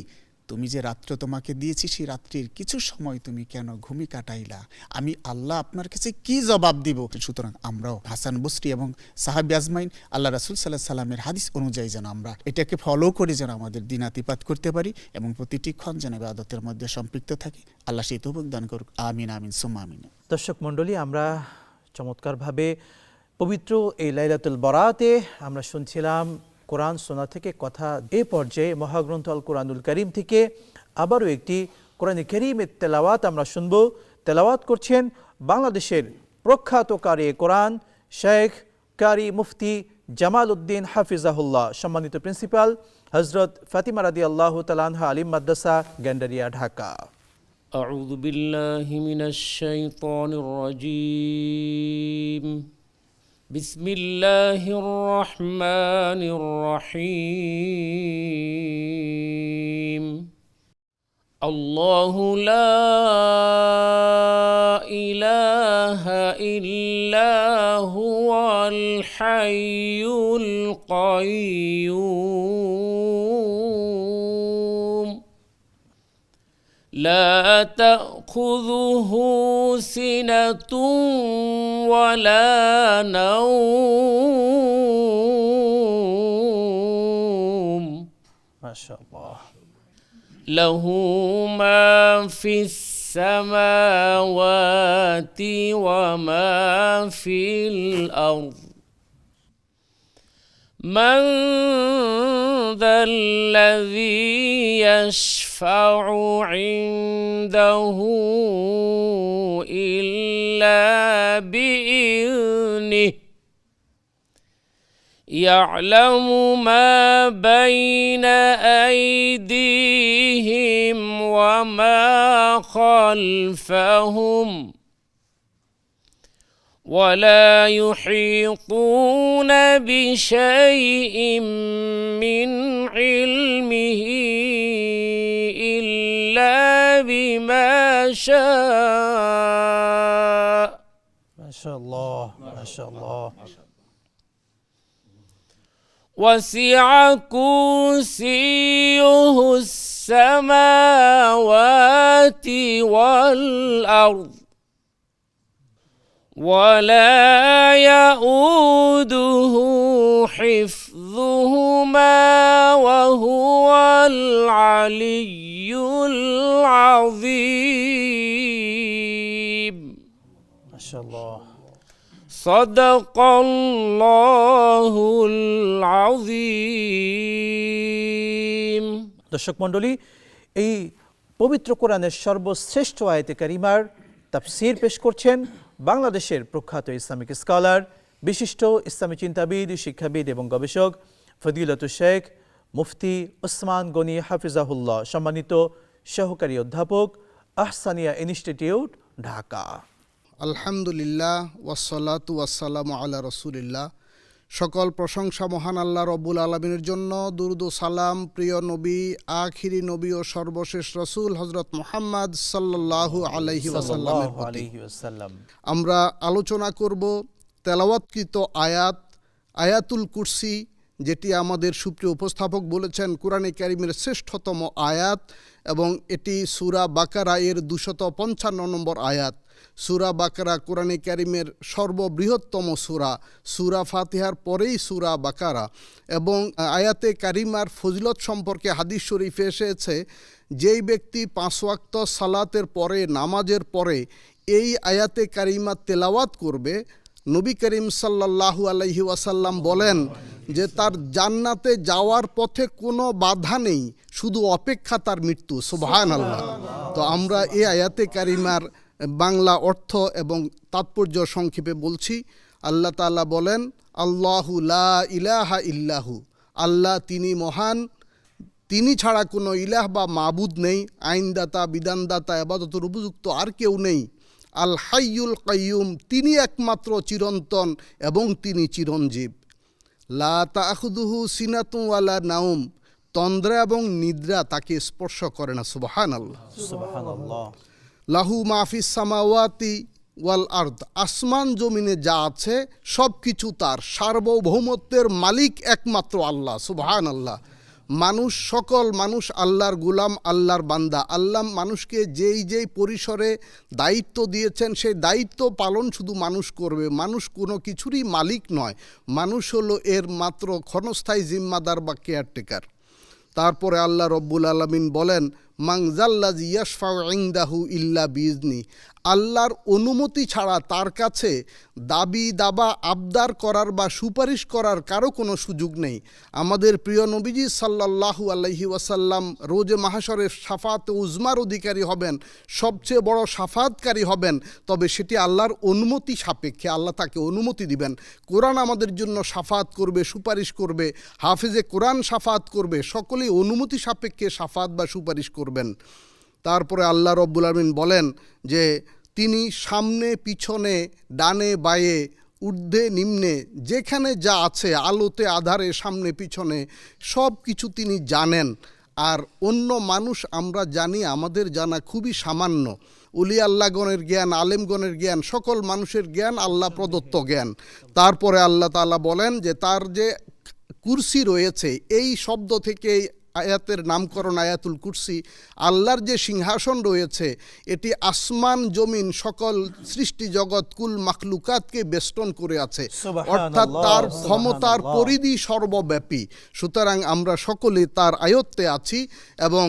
তুমি যে রাত্র তোমাকে দিয়েছি সেই রাত্রির কিছু সময় তুমি কেন ঘুমি কাটাইলা, আমি আল্লাহ আপনার কাছে কি জবাব দিব? সুতরাং আমরাও হাসান বসরি এবং সাহাবী আজমাইন আল্লাহ রাসূল সাল্লাল্লাহু আলাইহি সাল্লামের হাদিস অনুযায়ী যেন আমরা এটাকে ফলো করে যেন আমাদের দিনাতিপাত করতে পারি এবং প্রতিটি ক্ষণ যেন ইবাদতের মধ্যে সম্পৃক্ত থাকি। আল্লাহ সেই তৌফিক দান করুক। আমিন আমিন সুম্মা আমিন। দর্শক মণ্ডলী, আমরা চমৎকারভাবে পবিত্র এই লাইলাতুল বরাতে আমরা শুনছিলাম কোরআন শোনা থেকে কথা। এ পর্যায়ে মহাগ্রন্থ আল কোরআনুল কারীম থেকে আবারও একটি কোরআন কারীমের তেলাওয়াত আমরা শুনব। তেলাওয়াত করছেন বাংলাদেশের প্রখ্যাত কারি কোরআন শেখ কারি মুফতি জামাল উদ্দিন হাফিজাহুল্লাহ, সম্মানিত প্রিন্সিপাল হযরত ফাতিমা রাদিয়াল্লাহু তাআলা আনহা আলিম মাদ্রাসা গেন্ডারিয়া, ঢাকা। আউযু বিল্লাহি মিনাশ শাইতানির রাজীম। বিসমিল্লাহির রহমানির রহিম। আল্লাহু লা ইলাহা ইল্লা হুয়াল হাইয়ুল কাইয়্যুম لا تأخذه سنة ولا نوم ما شاء الله. له ما في السماوات وما في الأرض من ذا الذي يشفع عنده إلا بإذنه يعلم ما بين أيديهم وما خلفهم ولا يحيطون بشيء من علمه إلا بما شاء. ما شاء الله ما شاء الله. وسع كرسيه السماوات والأرض ولا يؤوده حفظهما وهو العلي العظيم. ما شاء الله. صدق الله العظيم. দর্শক মণ্ডলী, এই পবিত্র কোরআনের সর্বশ্রেষ্ঠ আয়াতে কারিমার তাফসীর পেশ করছেন বাংলাদেশের প্রখ্যাত ইসলামিক স্কলার, বিশিষ্ট ইসলামী চিন্তাবিদ, শিক্ষাবিদ এবং গবেষক ফজিলাতুল শেখ মুফতি ওসমান গনি হাফিজাহুল্লাহ, সম্মানিত সহকারী অধ্যাপক, আহসানিয়া ইনস্টিটিউট, ঢাকা। আলহামদুলিল্লাহ ওয়াসসালাতু ওয়াসসালামু আলা রাসূলিল্লাহ। সকল প্রশংসা মহান আল্লাহ রব্বুল আলামিনের জন্য। দুরূদ ও সালাম প্রিয় নবী, আখিরি নবী ও সর্বশেষ রাসূল হযরত মুহাম্মদ সাল্লাল্লাহু আলাইহি ওয়াসাল্লামের প্রতি। আমরা আলোচনা করব তেলাওয়াতকৃত আয়াত, আয়াতুল কুরসি, যেটি আমাদের সুপ্রিয় উপস্থাপক বলেছেন কোরআনে কারীমের শ্রেষ্ঠতম আয়াত, এবং এটি সূরা বাকারা এর 255 নম্বর আয়াত। সূরা বাকারা কোরআনে কারীমের সর্ববৃহত্তম সূরা, সূরা ফাতিহার পরেই সূরা বাকারা। এবং আয়াতে কারিমার ফজিলত সম্পর্কে হাদিস শরীফে এসেছে, যেই ব্যক্তি 5 ওয়াক্ত সালাতের পরে, নামাজের পরে এই আয়াতে কারিমা তেলাওয়াত করবে, নবী করিম সাল্লাল্লাহু আলাইহি ওয়াসাল্লাম বলেন যে তার জান্নাতে যাওয়ার পথে কোনো বাধা নেই, শুধু অপেক্ষা তার মৃত্যু। সুবহানাল্লাহ। তো আমরা এই আয়াতে কারিমার বাংলা অর্থ এবং তাৎপর্য সংক্ষেপে বলছি। আল্লাহ তাআলা বলেন, আল্লাহু লা ইলাহা ইল্লাহু, আল্লাহ তিনি মহান, তিনি ছাড়া কোনো ইলাহ বা মাবুদ নেই, আইনদাতা বিধানদাতা ইবাদতের উপযুক্ত আর কেউ নেই। আল হাইয়ুল কাইয়ুম, তিনি একমাত্র চিরন্তন এবং তিনি চিরঞ্জীব। লা তাখুযুহু সিনাতুন ওয়ালা নাউম, তন্দ্রা এবং নিদ্রা তাকে স্পর্শ করে না। সুবহানাল্লাহ। সুবহানাল্লাহ। লাহু মাফিস সামাওয়াতি ওয়াল আরদ, আসমান জমিনে যা আছে সব কিছু তার, সার্বভৌমত্বের মালিক একমাত্র আল্লাহ। সুবহানাল্লাহ। মানুষ, সকল মানুষ আল্লাহর গুলাম, আল্লাহর বান্দা। আল্লাহ মানুষকে যেই পরিসরে দায়িত্ব দিয়েছেন সেই দায়িত্ব পালন শুধু মানুষ করবে, মানুষ কোনো কিছুরই মালিক নয়, মানুষ হলো এর মাত্র ক্ষণস্থায়ী জিম্মাদার বা কেয়ারটেকার। তারপরে আল্লাহ রব্বুল আলামিন বলেন, মাংজাল্লাযী ইয়াশফাউ ইনদাহু ইল্লা বিইজনি, আল্লাহর অনুমতি ছাড়া তার কাছে দাবি দাবা আবদার করার বা সুপারিশ করার কারো কোনো সুযোগ নেই। আমাদের প্রিয় নবীজি সাল্লাল্লাহু আলাইহি ওয়াসাল্লাম রোজে মাহশরে শাফাতে উজমার অধিকারী হবেন, সবচেয়ে বড় শাফাতকারী হবেন, তবে সেটি আল্লাহর অনুমতি সাপেক্ষে, আল্লাহ তাকে অনুমতি দিবেন। কোরআন আমাদের জন্য শাফাত করবে, সুপারিশ করবে, হাফেজে কোরআন শাফাত করবে, সকলেই অনুমতি সাপেক্ষে শাফাত বা সুপারিশ করবেন। তারপরে আল্লাহ রব্বুল আলামিন বলেন যে তিনি সামনে পিছনে ডানে বায়ে ঊর্ধ্বে নিম্নে যেখানে যা আছে, আলোতে আধারে সামনে পিছনে সব কিছু তিনি জানেন। আর অন্য মানুষ আমরা জানি, আমাদের জানা খুবই সামান্য। উলি আল্লাহগণের জ্ঞান, আলেমগণের জ্ঞান, সকল মানুষের জ্ঞান আল্লাহ প্রদত্ত জ্ঞান। তারপরে আল্লাহ তাআলা বলেন যে তার যে কুরসি রয়েছে, এই শব্দ থেকে আয়াতের নামকরণ আয়াতুল কুরসি। আল্লাহর যে সিংহাসন রয়েছে এটি আসমান জমিন সকল সৃষ্টি জগৎ কুল মাখলুকাতকে বেষ্টন করে আছে, অর্থাৎ তার ক্ষমতার পরিধি সর্বব্যাপী। সুতরাং আমরা সকলে তার আয়ত্তে আছি এবং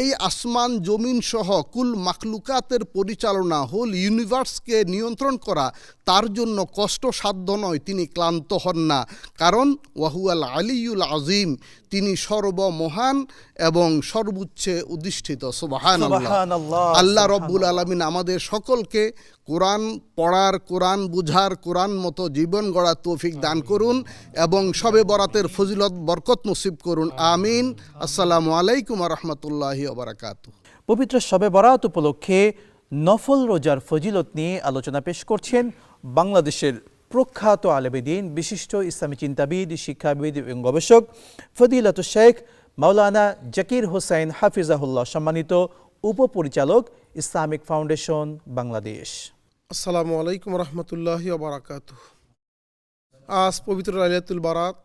এই আসমান জমিন সহ কুল মাখলুকাতের পরিচালনা, হোল ইউনিভার্সকে নিয়ন্ত্রণ করা তার জন্য কষ্টসাধ্য নয়, তিনি ক্লান্ত হন না। কারণ ওয়াহুয়াল আলিয়ুল আজিম, তিনি সর্বমহান এবং সর্বোচ্চে অধিষ্ঠিত। সুবহানাল্লাহ। আল্লাহ রব্বুল আলামিন আমাদের সকলকে কোরআন পড়ার, কোরআন বুঝার, কোরআন মতো জীবন গড়ার তৌফিক দান করুন এবং শবে বরাতের ফজিলত বরকত নসিব করুন। আমিন। আসসালামু আলাইকুম ওয়া রাহমাতুল্লাহি ওয়া বারাকাতুহু। পবিত্র শবে বরাত উপলক্ষে নফল রোজার ফজিলত নিয়ে আলোচনা পেশ করছেন বাংলাদেশের প্রখ্যাত আলেমে দ্বীন, বিশিষ্ট ইসলামী চিন্তাবিদ, শিক্ষাবিদ এবং গবেষক ফদিলাতুশ শেখ মাওলানা জাকির হোসেন হাফিজাহুল্লাহ, সম্মানিত উপপরিচালক, ইসলামিক ফাউন্ডেশন বাংলাদেশ। আসসালামু আলাইকুম রহমতুল্লাহি ওয়া বারাকাতুহু। আজ পবিত্র লাইলাতুল বারাত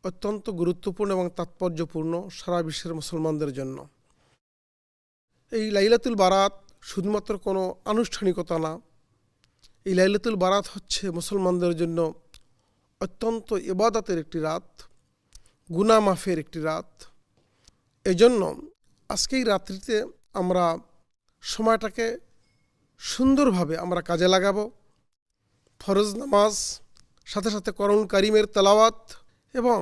অত্যন্ত গুরুত্বপূর্ণ এবং তাৎপর্যপূর্ণ সারা বিশ্বের মুসলমানদের জন্য। এই লাইলাতুল বারাত শুধুমাত্র কোনো আনুষ্ঠানিকতা না, এই লাইলাতুল বারাত হচ্ছে মুসলমানদের জন্য অত্যন্ত ইবাদতের একটি রাত, গুনাহ মাফের একটি রাত। এজন্য আজকে এই রাত্রিতে আমরা সময়টাকে সুন্দরভাবে আমরা কাজে লাগাবো। ফরজ নামাজ, সাথে সাথে কোরআন কারীমের তেলাওয়াত এবং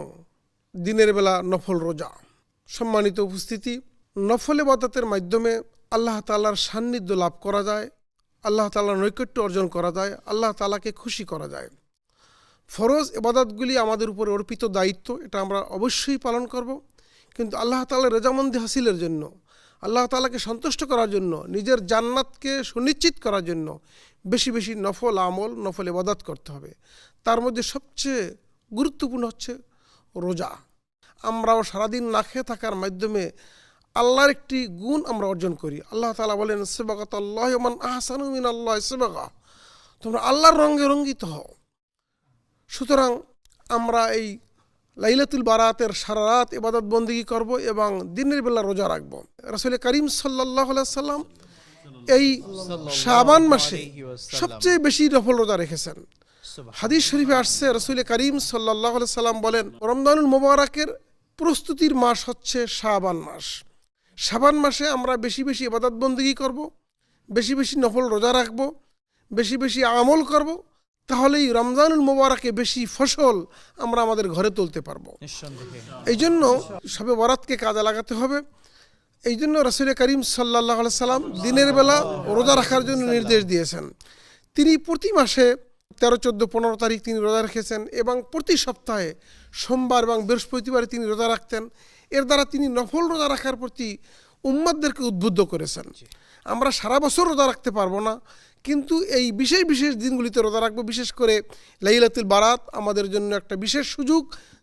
দিনের বেলা নফল রোজা। সম্মানিত উপস্থিতি, নফল ইবাদতের মাধ্যমে আল্লাহ তাআলার সান্নিধ্য লাভ করা যায়, আল্লাহ তাআলার নৈকট্য অর্জন করা যায়, আল্লাহ তাআলাকে খুশি করা যায়। ফরজ ইবাদতগুলি আমাদের উপরে অর্পিত দায়িত্ব, এটা আমরা অবশ্যই পালন করব। কিন্তু আল্লাহ তাআলার রেজামন্দি হাসিলের জন্য, আল্লাহ তাআলাকে সন্তুষ্ট করার জন্য, নিজের জান্নাতকে সুনিশ্চিত করার জন্য বেশি বেশি নফল আমল, নফল ইবাদত করতে হবে। তার মধ্যে সবচেয়ে গুরুত্বপূর্ণ হচ্ছে রোজা। আমরাও সারাদিন না খেয়ে থাকার মাধ্যমে আল্লাহর একটি গুণ আমরা অর্জন করি। আল্লাহ তাআলা বলেন, সিবাগাতাল্লাহি ওয়া মান আহসানু মিনাল্লাহি সিবাগা, তোমরা আল্লাহর রঙে রঙ্গিত হও। সুতরাং আমরা এই লাইলাতুল বারাতের সারা রাত ইবাদত বন্দেগী করব এবং দিনের বেলা রোজা রাখব। রাসূল করিম সাল্লাল্লাহু আলাইহি সাল্লাম এই শাবান মাসে সবচেয়ে বেশি নফল রোজা রেখেছেন। হাদিস শরীফে আসছে, রাসূল করিম সাল্লাল্লাহু আলাইহি সাল্লাম বলেন, রমজানুল মুবারকের প্রস্তুতির মাস হচ্ছে শাবান মাস। শাবান মাসে আমরা বেশি বেশি ইবাদত বন্দেগী করব, বেশি বেশি নফল রোজা রাখব বেশি বেশি আমল করব, তাহলেই রমজানুল মোবারকে বেশি ফসল আমরা আমাদের ঘরে তুলতে পারবো। এই জন্য শবে বরাতকে কাজে লাগাতে হবে। এই জন্য রাসূল করিম সাল্লাল্লাহু আলাইহি সাল্লাম দিনের বেলা রোজা রাখার জন্য নির্দেশ দিয়েছেন। তিনি প্রতি মাসে 13, 14, 15 তারিখ তিনি রোজা রেখেছেন এবং প্রতি সপ্তাহে সোমবার এবং বৃহস্পতিবারে তিনি রোজা রাখতেন। এর দ্বারা তিনি নফল রোজা রাখার প্রতি উম্মতদেরকে উদ্বুদ্ধ করেছেন। আমরা সারা বছর রোজা রাখতে পারবো না, কিন্তু এই বিশেষ বিশেষ দিনগুলিতে রোজা রাখবো। বিশেষ করে লাইলাতুল বারাত আমাদের জন্য একটা বিশেষ সুযোগ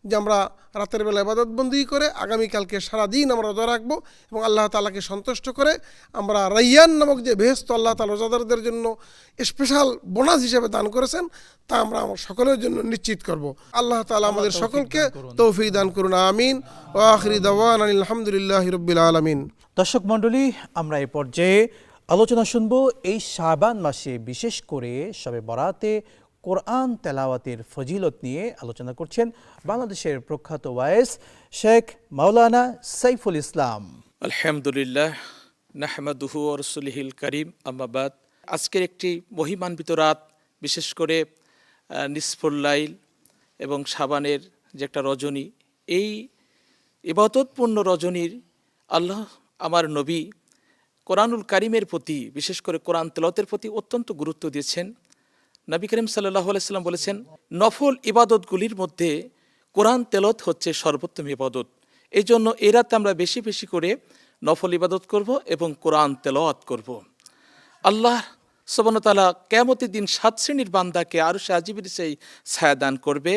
যে আমরা রাতের বেলা ইবাদত বন্দেগী করে আগামীকালকে সারাদিন আমরা রোজা রাখবো এবং আল্লাহ তাআলাকে সন্তুষ্ট করে আমরা রাইয়ান নামক যে বেহেশত আল্লাহ তাআলা রোজাদারদের জন্য স্পেশাল বোনাস হিসেবে দান করেছেন, তা আমরা আমার সকলের জন্য নিশ্চিত করব। আল্লাহ তাআলা আমাদের সকলকে তৌফিক দান করুন, আমিন। ওয়া আখিরি দাওয়ানা আলহামদুলিল্লাহি রাব্বিল আলামিন। দর্শক মণ্ডলী, আমরা এই পর্যায়ে আলোচনা শুনব এই শাবান মাসে বিশেষ করে শবে বরাতে কোরআন তেলাওয়াতের ফজিলত নিয়ে আলোচনা করছেন বাংলাদেশের প্রখ্যাত ওয়াইজ শেখ মাওলানা সাইফুল ইসলাম। আলহামদুলিল্লাহ, নাহমাদুহু ওয়া রাসূলিহিল কারীম, আম্মা বাদ। আজকের একটি মহিমান্বিত রাত, বিশেষ করে নিসফুল লাইল এবং শাবানের যে একটা রজনী, এই ইবাদতপূর্ণ রজনীর আল্লাহ আমার নবী কোরআনুল কারীমের প্রতি, বিশেষ করে কোরআন তেলাওয়াতের প্রতি অত্যন্ত গুরুত্ব দিয়েছেন। নবী করিম সাল্লাল্লাহু আলাইহি সাল্লাম বলেছেন, নফল ইবাদতগুলির মধ্যে কোরআন তেলাওয়াত হচ্ছে সর্বোত্তম ইবাদত। এই জন্য এই রাতে আমরা বেশি বেশি করে নফল ইবাদত করব এবং কোরআন তেলাওয়াত করব। আল্লাহ সুবহানাহু ওয়া তাআলা কিয়ামতের দিন 7 শ্রেণীর বান্দাকে আরশে আজিমের সেই ছায়া দান করবে।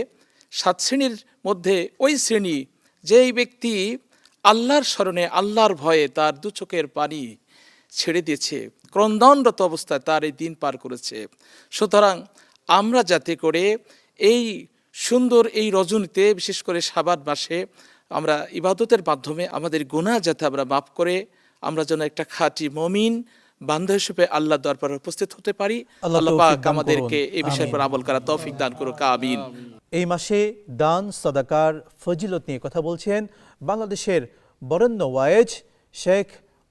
7 শ্রেণীর মধ্যে ওই শ্রেণী যেই ব্যক্তি আল্লাহর স্মরণে, আল্লাহর ভয়ে তার দু চোখের পানি ছেড়ে দিয়েছে, ক্রন্দনরত অবস্থায় তার এই দিন পার করেছে। সুতরাং আমরা যাতে করে এই সুন্দর এই রজনীতে, বিশেষ করে শাবান মাসে আমরা ইবাদতের মাধ্যমে আমাদের গুনাহ যাতে আমরা মাফ করে আমরা যেন একটা খাঁটি মুমিন বান্দা হিসেবে আল্লাহ দরবারে উপস্থিত হতে পারি। আল্লাহ পাক আমাদেরকে এই বিষয়ের উপর আমল করার তৌফিক দান করুক, আমিন। এই মাসে দান সাদাকার ফজিলত নিয়ে কথা বলছেন বাংলাদেশের বরেণ্য ওয়াইজ শেখ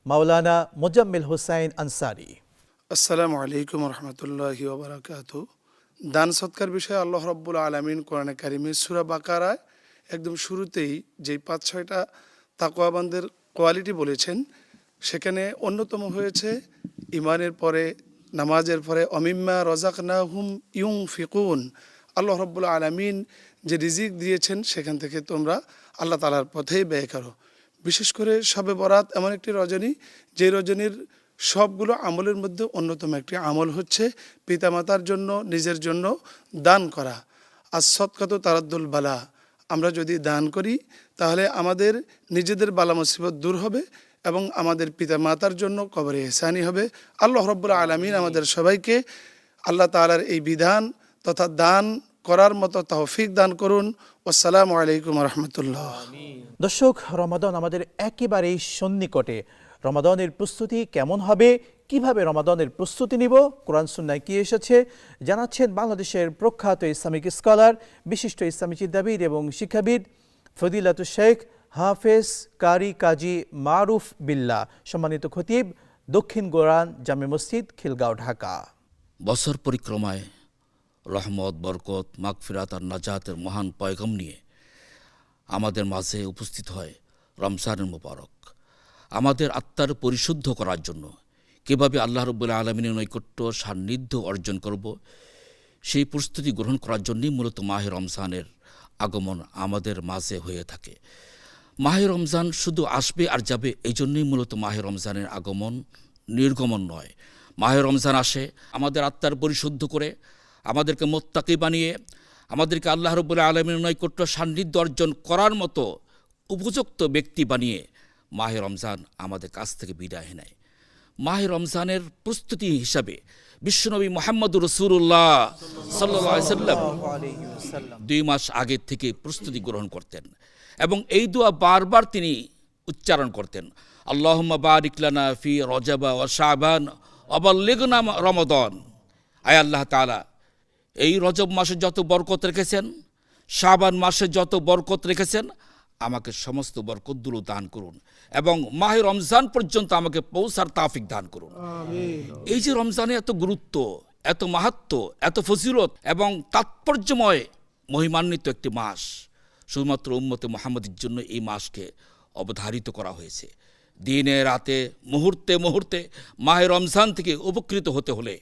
মাওলানা মুজাম্মিল হুসাইন আনসারী। আসসালামু আলাইকুম রহমতুল্লাহি ওয়া বারাকাতুহু। দান সৎকার বিষয়ে আল্লাহ রাব্বুল আলামিন কোরআনে কারিমে সূরা বাকারায় একদম শুরুতেই যেই 5-6টা তাকওয়াবানদের কোয়ালিটি বলেছেন, সেখানে অন্যতম হয়েছে ইমানের পরে, নামাজের পরে অমিম্মা রাযাকনাহুম ইউনফিকুন। আল্লাহ রাব্বুল আলামিন যে রিজিক দিয়েছেন সেখান থেকে তোমরা আল্লাহ তাআলার পথেই ব্যয় করো। বিশেষ করে শবে বরাত এমন একটি রজনী, যে রজনীর সবগুলো আমলের মধ্যে অন্যতম একটি আমল হচ্ছে পিতামাতার জন্য, নিজের জন্য দান করা। আর সদকাতু তারাদ্দুল বালা, আমরা যদি দান করি তাহলে আমাদের নিজেদের বালা মুসিবত দূর হবে এবং আমাদের পিতামাতার জন্য কবরে ইহসানি হবে। আল্লাহ রাব্বুল আলামিন আমাদের সবাইকে আল্লাহ তাআলার এই বিধান তথা দান করার মতো তৌফিক দান করুন। আসসালামু আলাইকুম রহমতুল্লাহ। দর্শক, রমাদান আমাদের একেবারেই সন্নিকটে। রমাদানের প্রস্তুতি কেমন হবে, কিভাবে রমাদানের প্রস্তুতি নিব, কোরআন সুন্নায় কি এসেছে জানাচ্ছেন বাংলাদেশের প্রখ্যাত ইসলামিক স্কলার, বিশিষ্ট ইসলামী চিন্তাবিদ এবং শিক্ষাবিদ ফদিলাতুল শেখ হাফেজ কারি কাজী মারুফ বিল্লাহ, সম্মানিত খতিব, দক্ষিণ গোরান জামে মসজিদ, খিলগাঁও, ঢাকা। বছর পরিক্রমায় রহমত, বরকত, মাগফিরাত আর নাজাতের মহান পয়গাম নিয়ে আমাদের মাঝে উপস্থিত হয় রমজানুল মুবারক। আমাদের আত্মার পরিশুদ্ধ করার জন্য কীভাবে আল্লাহ রাব্বুল আলামিনের নৈকট্য সান্নিধ্য অর্জন করব, সেই প্রস্তুতি গ্রহণ করার জন্যই মূলত মাহে রমজানের আগমন আমাদের মাঝে হয়ে থাকে। মাহে রমজান শুধু আসবে আর যাবে, এই জন্যই মূলত মাহে রমজানের আগমন, নির্গমন নয়। মাহে রমজান আসে আমাদের আত্মার পরিশুদ্ধ করে, আমাদেরকে মুত্তাকি বানিয়ে, আমাদেরকে আল্লাহ রাব্বুল আলামিনের নৈকট্য সান্নিধ্য অর্জন করার মতো উপযুক্ত ব্যক্তি বানিয়ে মাহে রমজান আমাদের কাছ থেকে বিদায় নেয়। মাহে রমজানের প্রস্তুতি হিসাবে বিশ্বনবী মুহাম্মদুর রাসূলুল্লাহ সাল্লাল্লাহু আলাইহি ওয়াসাল্লাম 2 মাস আগে থেকে প্রস্তুতি গ্রহণ করতেন এবং এই দোয়া বারবার তিনি উচ্চারণ করতেন, আল্লাহুম্মা বারিক লানা ফি রজব ওয়া শাবান ওয়া বাল্লিগনা রমাদান। আয় আল্লাহ তাআলা, এই রজব মাসে যত বরকত রেখেছেন, শাবান মাসে যত বরকত রেখেছেন, আমাকে সমস্ত বরকতগুলো দান করুন এবং মাহে রমজান পর্যন্ত আমাকে পৌঁছার তৌফিক দান করুন। এই যে রমজানের এত গুরুত্ব, এত মাহাত্ম্য, এত ফজিলত এবং তাৎপর্যময় মহিমান্বিত একটি মাস। শুধুমাত্র উম্মতে মুহাম্মদের জন্য এই মাসকে অবধারিত করা হয়েছে। দিনে রাতে মুহূর্তে মুহূর্তে মাহে রমজান থেকে উপকৃত হতে হলে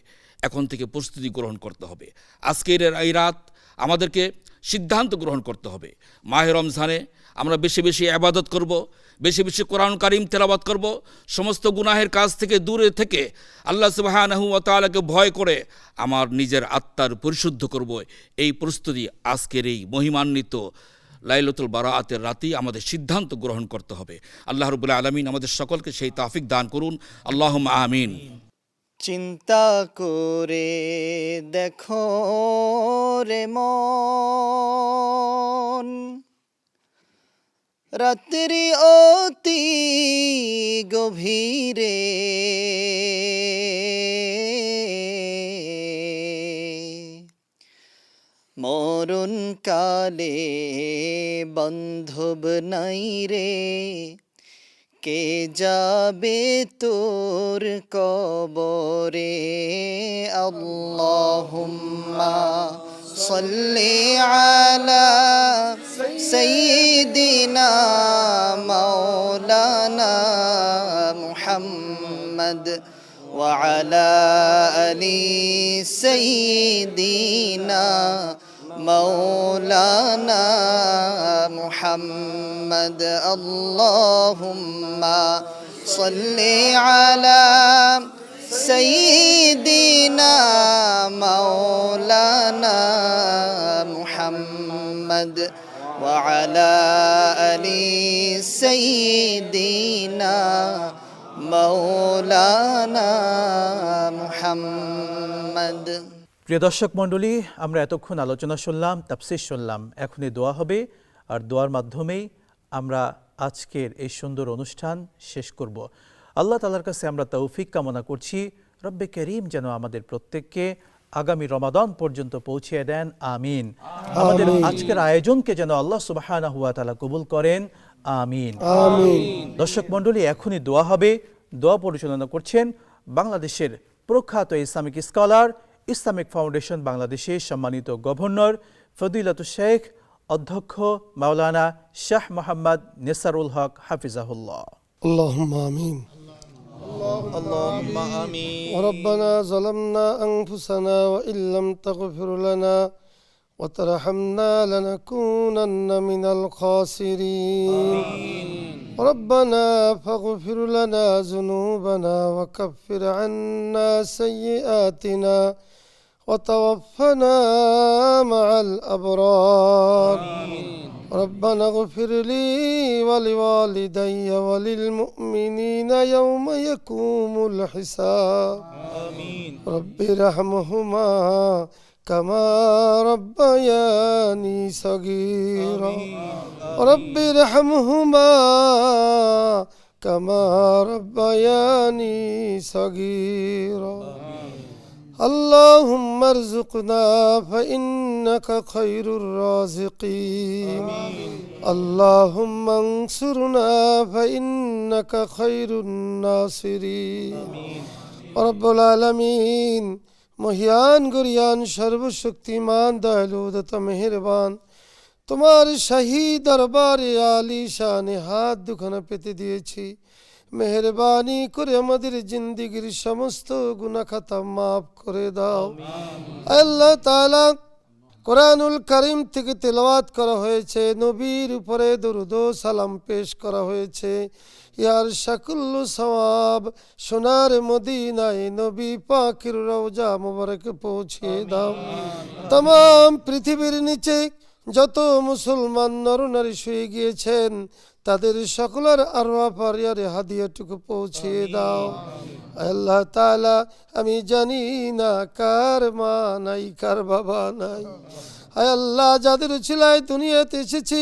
এখন থেকে প্রস্তুতি গ্রহণ করতে হবে। আজকের এই রাত আমাদেরকে সিদ্ধান্ত গ্রহণ করতে হবে, মাহে রমজানে আমরা বেশি বেশি ইবাদত করব, বেশি বেশি কোরআন কারীম তেলাওয়াত করব, সমস্ত গুনাহের কাজ থেকে দূরে থেকে আল্লাহ সুবহানাহু ওয়া তাআলাকে ভয় করে আমার নিজের আত্মার পরিশুদ্ধ করব। এই প্রস্তুতি আজকের এই মহিমান্বিত লাইলাতুল বারাআতের রাতেই আমাদের সিদ্ধান্ত গ্রহণ করতে হবে। আল্লাহ রাব্বুল আলামিন আমাদের সকলকে সেই তৌফিক দান করুন। আল্লাহুম্মা আমিন। চিন্তা করে দেখো রে মন, রাত্রি অতি গভীরে মরণ কালে বান্ধব নাই রে, কে যাবে তোর কবরে। আল্লাহুম্মা সাল্লি আলা সাইয়্যিদিনা মাওলানা মুহাম্মদ ওয়া আলা আলি সাইয়্যিদিনা مولانا محمد اللهم صل على سيدنا مولانا محمد وعلى آل سيدنا مولانا محمد। প্রিয় দর্শক মণ্ডলী, আমরা এতক্ষণ আলোচনা শুনলাম, তাফসীর শুনলাম, এখনই দোয়া হবে, আর দোয়ার মাধ্যমেই আমরা আজকের এই সুন্দর অনুষ্ঠান শেষ করব। আল্লাহ তাআলার কাছে আমরা তৌফিক কামনা করছি, রব্বে করিম যেন আমাদের প্রত্যেককে আগামী রমাদান পর্যন্ত পৌঁছিয়ে দেন, আমিন। আমাদের আজকের আয়োজনকে যেন আল্লাহ সুবহানাহু ওয়া তাআলা কবুল করেন, আমিন। দর্শক মণ্ডলী, এখনই দোয়া হবে। দোয়া পরিচালনা করছেন বাংলাদেশের প্রখ্যাত ইসলামিক স্কলার, ইসলামিক ফাউন্ডেশন বাংলাদেশের সম্মানিত গভর্নর ফদিলাতুল শেখ অধ্যক্ষ মাওলানা শাহ মোহাম্মদ নেসারুল হক হাফিজাহুল্লাহ। আল্লাহুম্মা আমিন। আল্লাহুম্মা আমিন। ربنا ظلمنا أنفسنا وإن لم تغفر لنا وترحمنا لنكونن من الخاسرين. ربنا فاغفر لنا ذنوبنا وكفر عنا سيئاتنا وتوفنا مع الأبرار. ربنا اغفر لي ولوالدي وللمؤمنين يوم يقوم الحساب. رب ارحمهما كما ربياني صغيرا. رب ارحمهما كما ربياني صغيرا. اللهم ارزقنا فإنك خير الرازقين. اللهم انصرنا فإنك خير الناصرين. رب العالمين মহিয়ান গরিয়ান সর্বশক্তিমান দয়ালু দাতা মেহেরবান, তোমার শাহী দরবারে আলী শানে হাত দুখানা পেতে দিয়েছি। মেহেরবানি করে আমাদের জিন্দিগির সমস্ত গুনাহ খাতা মাফ করে দাও। আল্লাহ তাআলা, কোরআনুল কারীম থেকে তেলাওয়াত করা হয়েছে, নবীর উপরে দরুদ ও সালাম পেশ করা হয়েছে। ইয়ার শাকুল্লু সওয়াব সোনার মদিনায় নবী পাকের রওজা মুবারক পৌঁছিয়ে দাও। तमाम পৃথিবীর নিচে যত মুসলমান নরনারী শুয়ে গিয়েছেন তাদের সকলের আরওয়াহ পারিয়ারে হাদিয়াটুকু পৌঁছিয়ে দাও। আল্লাহ তাআলা, আমি জানি না কার মা নাই কার বাবা নাই। আয় আল্লাহ, যাদের উছিলায় দুনিয়াতে এসেছি,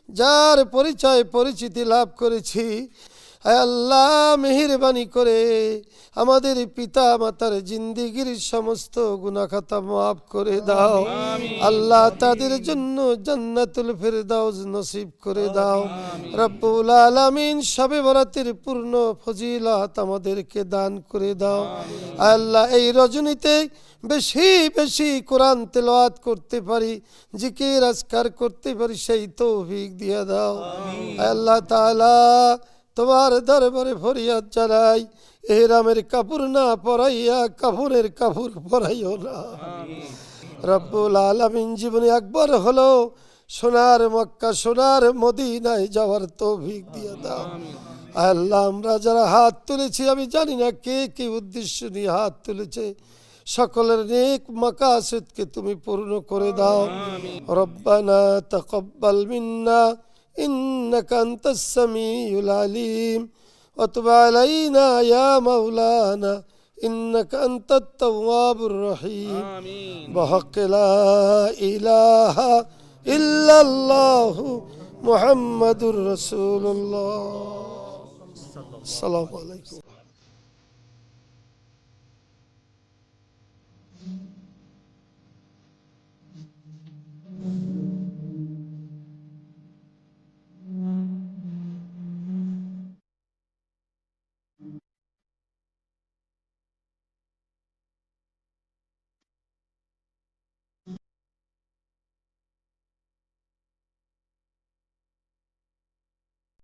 যার পরিচয় পরিচিতি লাভ করেছি, আয় আল্লাহ মেহেরবানি করে আমাদের পিতা মাতার জিন্দিগির সমস্ত গুনাহ খাতা মাফ করে দাও। আল্লাহ, তাদের জন্য জান্নাতুল ফেরদাউস নসিব করে দাও। রব্বুল আলামিন, শবে বরাতের পূর্ণ ফজিলত আমাদেরকে দান করে দাও। আল্লাহ, এই রজনীতে বেশি বেশি কোরআন তেলাওয়াত করতে পারি, জিকির আজকার করতে পারি, সেই তৌফিক দিয়ে দাও। আল্লাহ তাআলা তোমার দরবারে ফরিয়াদ জানাই, এহরামের কাপড় না পরাইয়া কাফনের কাপড় পরাইও না। রব্বুল আলামিন জীবনে একবার হলো সোনার মক্কা সোনার মদিনায় যাওয়ার তৌফিক দিয়ে দাও। আল্লাহ আমরা যারা হাত তুলেছি, আমি জানি না কে কি উদ্দেশ্য নিয়ে হাত তুলেছে, সকলের নেক মাকাসিদকে তুমি পূর্ণ করে দাও। রব্বানা তাকাব্বাল মিন্না ইন্নাকা আনতাস সামিউল আলিম ওয়া তুব আলাইনা ইয়া মাওলানা ইন্নাকা আনতাত তাওয়াবুর রহিম। বিহাক্ক লা ইলাহা ইল্লাল্লাহু মুহাম্মাদুর রাসূলুল্লাহ। আসসালামু আলাইকুম।